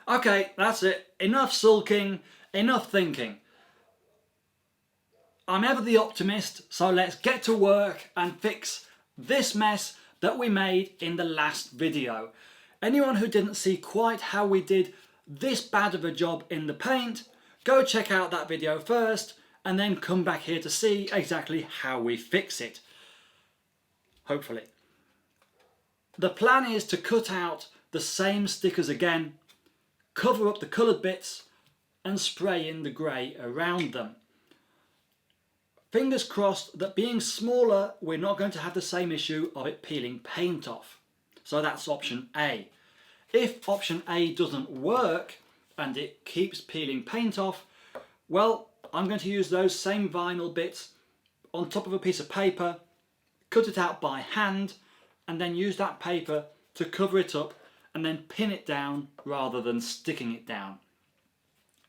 Okay, that's it. Enough sulking, enough thinking. I'm ever the optimist, so let's get to work and fix this mess that we made in the last video. Anyone who didn't see quite how we did this bad of a job in the paint, go check out that video first and then come back here to see exactly how we fix it. Hopefully. The plan is to cut out the same stickers again, cover up the coloured bits and spray in the grey around them. Fingers crossed that being smaller, we're not going to have the same issue of it peeling paint off. So that's option A. If option A doesn't work and it keeps peeling paint off, well, I'm going to use those same vinyl bits on top of a piece of paper, cut it out by hand, and then use that paper to cover it up and then pin it down rather than sticking it down.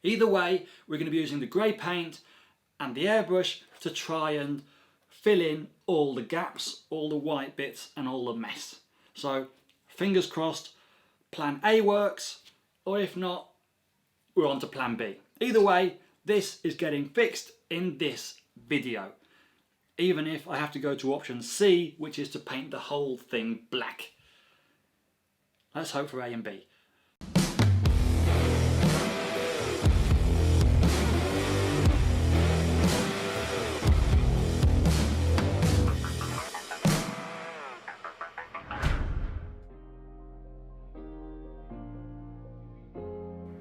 Either way, we're going to be using the grey paint and the airbrush to try and fill in all the gaps, all the white bits and all the mess. So fingers crossed plan A works, or if not, we're on to plan B. Either way, this is getting fixed in this video, even if I have to go to option C, which is to paint the whole thing black. Let's hope for A and B.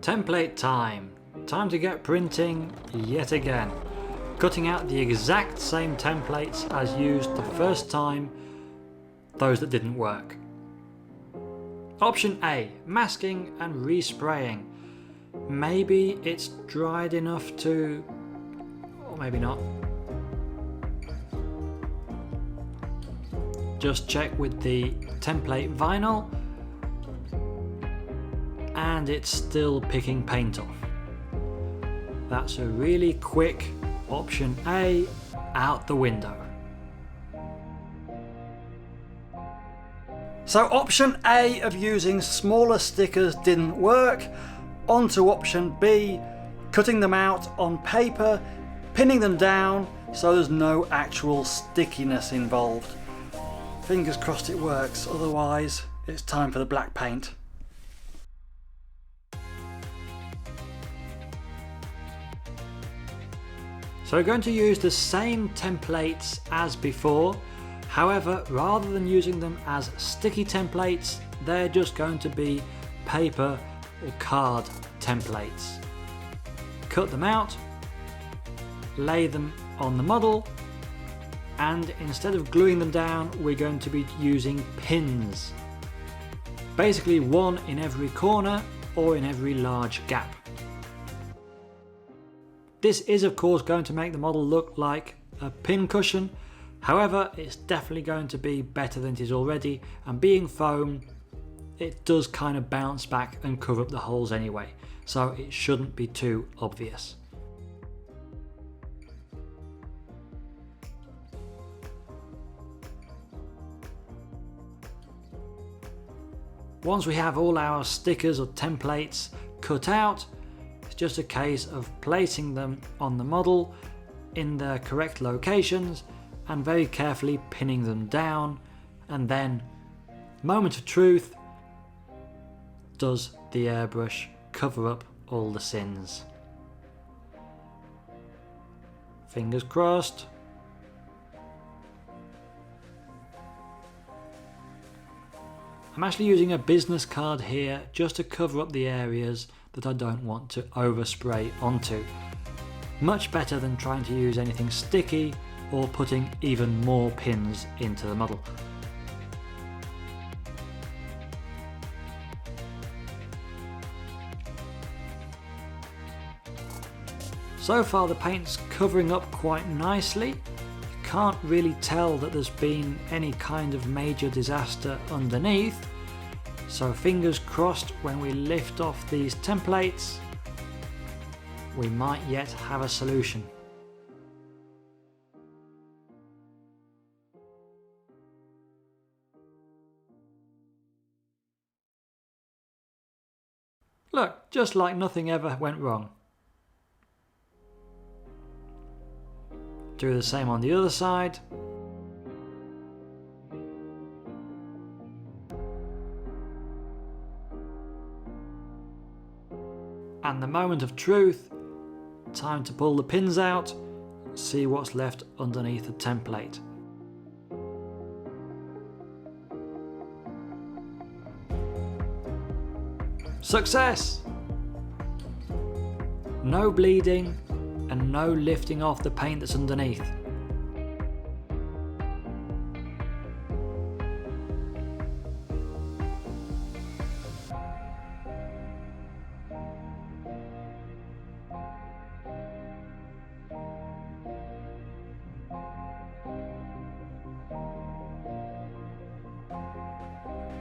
Template time. Time to get printing yet again. Cutting out the exact same templates as used the first time, those that didn't work. Option A, masking and respraying. Maybe it's dried enough to, or maybe not. Just check with the template vinyl and it's still picking paint off. That's a really quick option A out the window. So option A of using smaller stickers didn't work. On to option B, cutting them out on paper, pinning them down so there's no actual stickiness involved. Fingers crossed it works, otherwise it's time for the black paint. So we're going to use the same templates as before. However, rather than using them as sticky templates, they're just going to be paper or card templates. Cut them out, lay them on the model, and instead of gluing them down, we're going to be using pins. Basically one in every corner or in every large gap. This is of course going to make the model look like a pin cushion. However, it's definitely going to be better than it is already, and being foam, it does kind of bounce back and cover up the holes anyway, so it shouldn't be too obvious. Once we have all our stickers or templates cut out, it's just a case of placing them on the model in their correct locations and very carefully pinning them down, and then, moment of truth, does the airbrush cover up all the sins. Fingers crossed. I'm actually using a business card here just to cover up the areas that I don't want to overspray onto. Much better than trying to use anything sticky or putting even more pins into the model. So far the paint's covering up quite nicely. You can't really tell that there's been any kind of major disaster underneath. So fingers crossed when we lift off these templates, we might yet have a solution. Look, just like nothing ever went wrong. Do the same on the other side. And the moment of truth, time to pull the pins out, see what's left underneath the template. Success! No bleeding and no lifting off the paint that's underneath.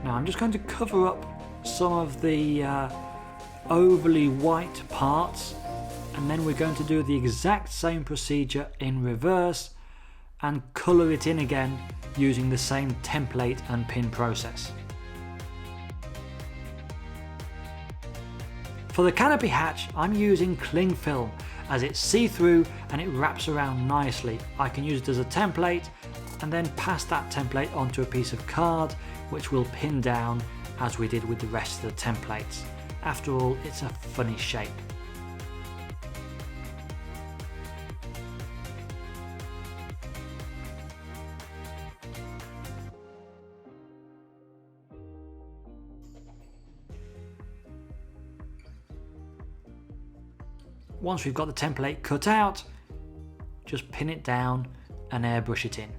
Now I'm just going to cover up some of the overly white parts, and then we're going to do the exact same procedure in reverse and colour it in again using the same template and pin process. For the canopy hatch, I'm using cling film as it's see-through and it wraps around nicely. I can use it as a template and then pass that template onto a piece of card which will pin down as we did with the rest of the templates. After all, it's a funny shape. Once we've got the template cut out, just pin it down and airbrush it in.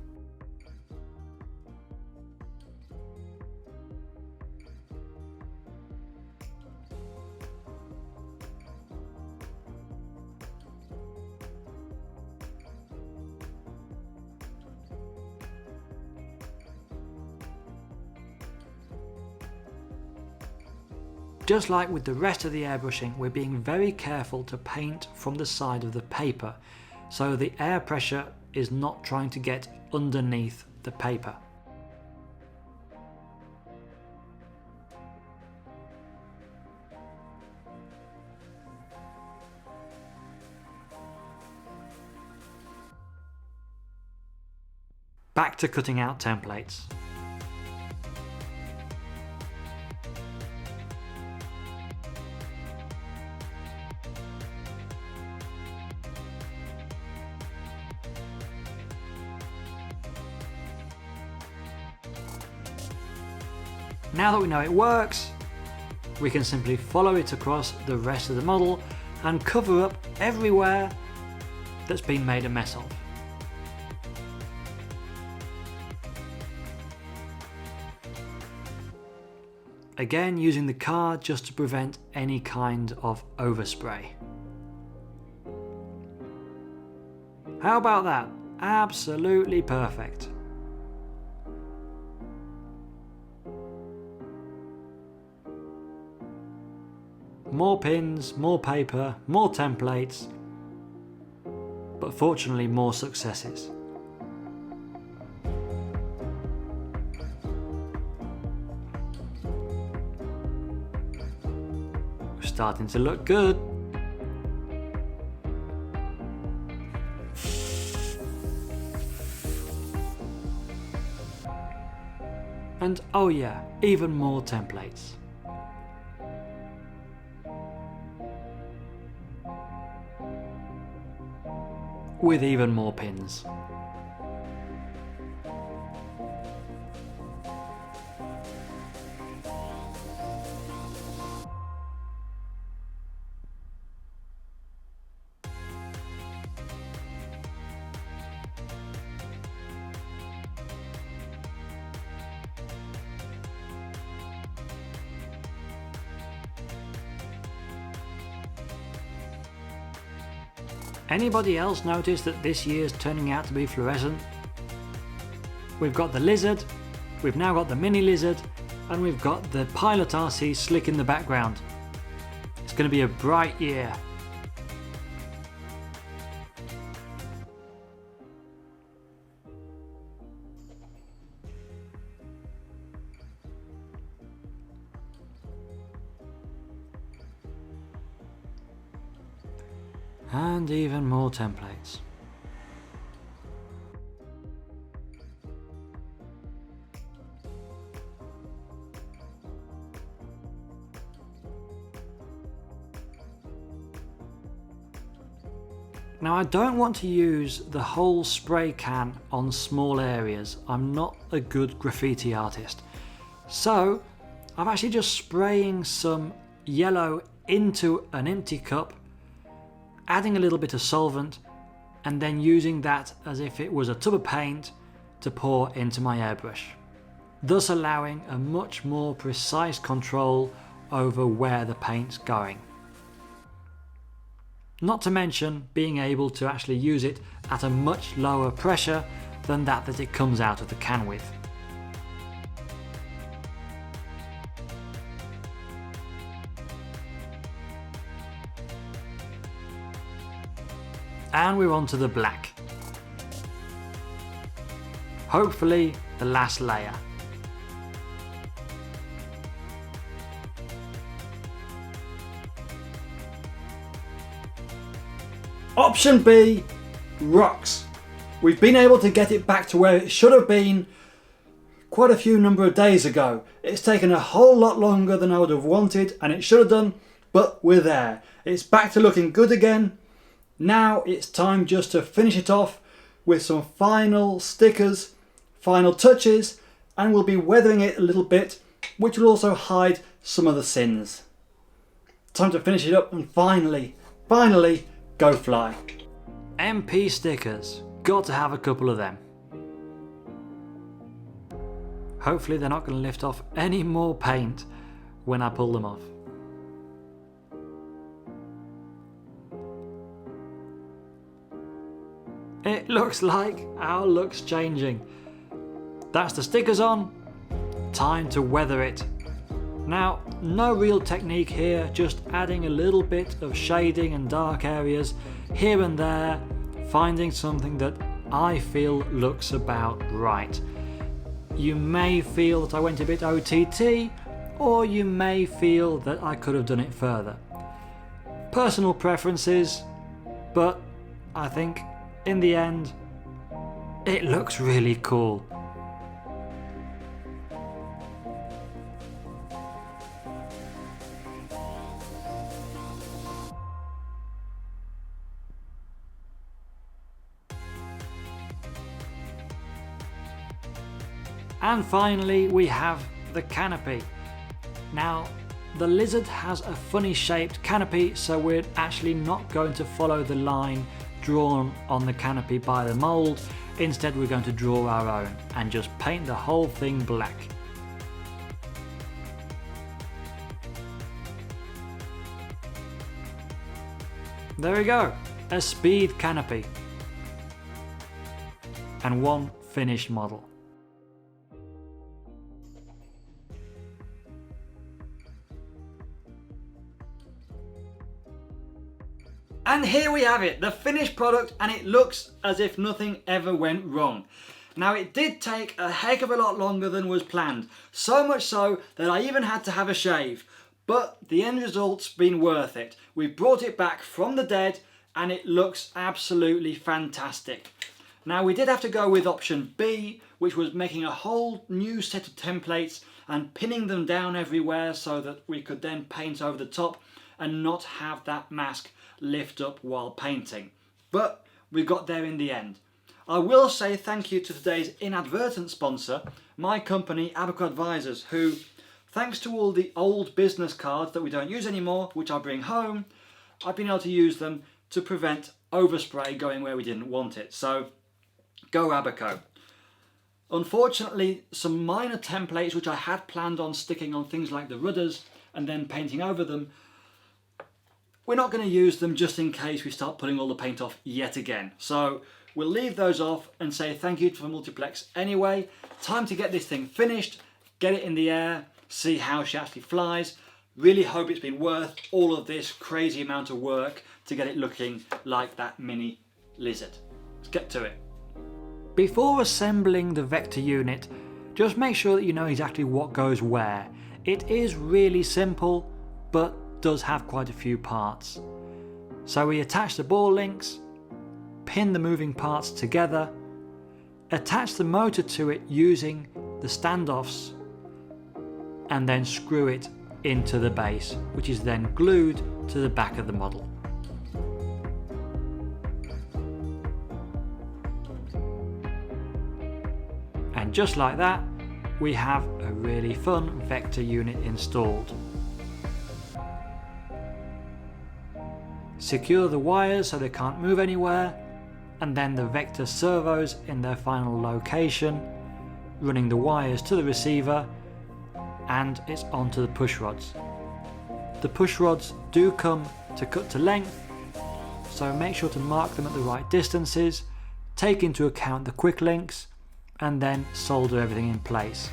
Just like with the rest of the airbrushing, we're being very careful to paint from the side of the paper, so the air pressure is not trying to get underneath the paper. Back to cutting out templates. Now that we know it works, we can simply follow it across the rest of the model and cover up everywhere that's been made a mess of. Again, using the card just to prevent any kind of overspray. How about that? Absolutely perfect. More pins, more paper, more templates, but fortunately more successes. We're starting to look good. And oh yeah, even more templates. With even more pins. Anybody else notice that this year's turning out to be fluorescent? We've got the lizard, we've now got the mini lizard, and we've got the pilot RC slick in the background. It's going to be a bright year. And even more templates. Now I don't want to use the whole spray can on small areas. I'm not a good graffiti artist. So I'm actually just spraying some yellow into an empty cup, adding a little bit of solvent, and then using that as if it was a tub of paint to pour into my airbrush, thus allowing a much more precise control over where the paint's going. Not to mention being able to actually use it at a much lower pressure than that it comes out of the can with. And we're on to the black. Hopefully the last layer. Option B rocks. We've been able to get it back to where it should have been quite a few number of days ago. It's taken a whole lot longer than I would have wanted, and it should have done, but we're there. It's back to looking good again. Now it's time just to finish it off with some final stickers, final touches, and we'll be weathering it a little bit, which will also hide some of the sins. Time to finish it up and finally go fly. MP stickers, got to have a couple of them. Hopefully they're not going to lift off any more paint when I pull them off. It looks like our look's changing. That's the stickers on, time to weather it. Now, no real technique here, just adding a little bit of shading and dark areas here and there, finding something that I feel looks about right. You may feel that I went a bit OTT, or you may feel that I could have done it further. Personal preferences, but I think in the end, it looks really cool. And finally we have the canopy. Now the lizard has a funny shaped canopy, so we're actually not going to follow the line drawn on the canopy by the mould. Instead we're going to draw our own and just paint the whole thing black. There we go, a speed canopy and one finished model. And here we have it, the finished product, and it looks as if nothing ever went wrong. Now it did take a heck of a lot longer than was planned, so much so that I even had to have a shave, but the end result's been worth it. We brought it back from the dead and it looks absolutely fantastic. Now we did have to go with option B, which was making a whole new set of templates and pinning them down everywhere so that we could then paint over the top and not have that mask lift up while painting. But we got there in the end. I will say thank you to today's inadvertent sponsor, my company Abaco Advisors, who, thanks to all the old business cards that we don't use anymore, which I bring home, I've been able to use them to prevent overspray going where we didn't want it. So go Abaco. Unfortunately, some minor templates which I had planned on sticking on things like the rudders and then painting over them, we're not going to use them just in case we start pulling all the paint off yet again. So we'll leave those off and say thank you to Multiplex anyway. Time to get this thing finished, get it in the air, see how she actually flies. Really hope it's been worth all of this crazy amount of work to get it looking like that mini lizard. Let's get to it. Before assembling the vector unit, just make sure that you know exactly what goes where. It is really simple, but does have quite a few parts. So we attach the ball links, pin the moving parts together, attach the motor to it using the standoffs, and then screw it into the base, which is then glued to the back of the model. And just like that, we have a really fun vector unit installed. Secure the wires so they can't move anywhere, and then the vector servos in their final location, running the wires to the receiver, and it's onto the push rods. The push rods do come to cut to length, so make sure to mark them at the right distances, take into account the quick links, and then solder everything in place.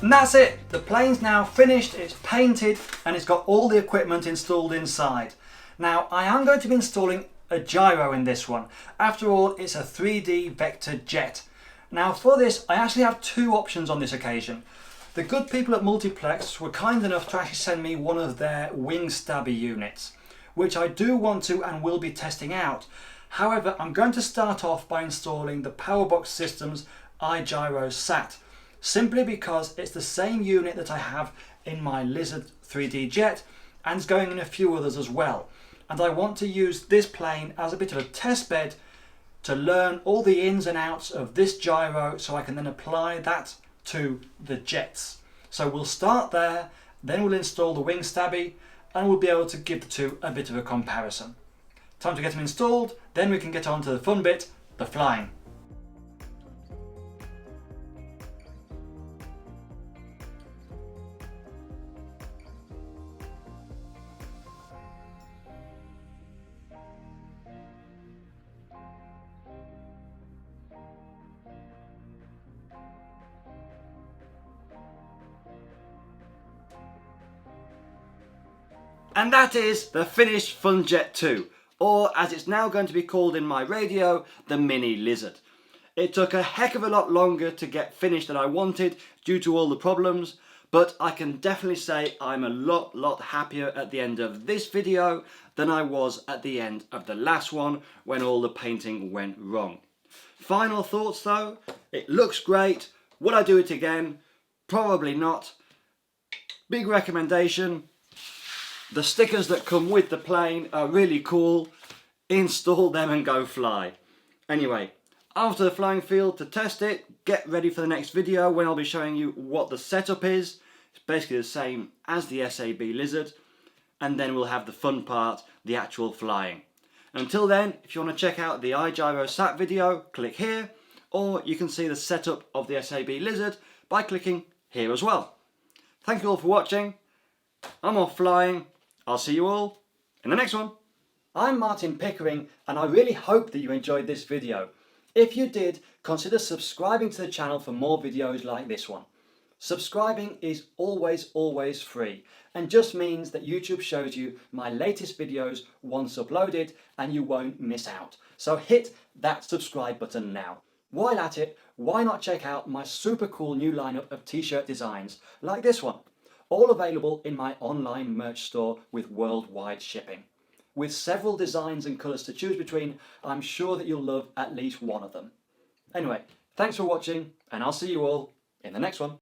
And that's it! The plane's now finished, it's painted, and it's got all the equipment installed inside. Now I am going to be installing a gyro in this one. After all, it's a 3D vector jet. Now for this, I actually have two options on this occasion. The good people at Multiplex were kind enough to actually send me one of their wing stabby units, which I do want to and will be testing out. However, I'm going to start off by installing the Powerbox Systems iGyro SAT, simply because it's the same unit that I have in my Lizard 3D jet and is going in a few others as well. And I want to use this plane as a bit of a test bed to learn all the ins and outs of this gyro so I can then apply that to the jets. So we'll start there, then we'll install the wing stabby, and we'll be able to give the two a bit of a comparison. Time to get them installed, then we can get on to the fun bit, the flying. And that is the finished Funjet 2, or as it's now going to be called in my radio, the Mini Lizard. It took a heck of a lot longer to get finished than I wanted due to all the problems, but I can definitely say I'm a lot happier at the end of this video than I was at the end of the last one when all the painting went wrong. Final thoughts though, it looks great. Would I do it again? Probably not. Big recommendation. The stickers that come with the plane are really cool. Install them and go fly. Anyway, off to the flying field to test it. Get ready for the next video when I'll be showing you what the setup is. It's basically the same as the SAB Lizard. And then we'll have the fun part, the actual flying. Until then, if you want to check out the iGyro SAT video, click here. Or you can see the setup of the SAB Lizard by clicking here as well. Thank you all for watching. I'm off flying. I'll see you all in the next one. I'm Martin Pickering, and I really hope that you enjoyed this video. If you did, consider subscribing to the channel for more videos like this one. Subscribing is always free and just means that YouTube shows you my latest videos once uploaded and you won't miss out. So hit that subscribe button now. While at it, why not check out my super cool new lineup of t-shirt designs like this one? All available in my online merch store with worldwide shipping. With several designs and colours to choose between, I'm sure that you'll love at least one of them. Anyway, thanks for watching, and I'll see you all in the next one.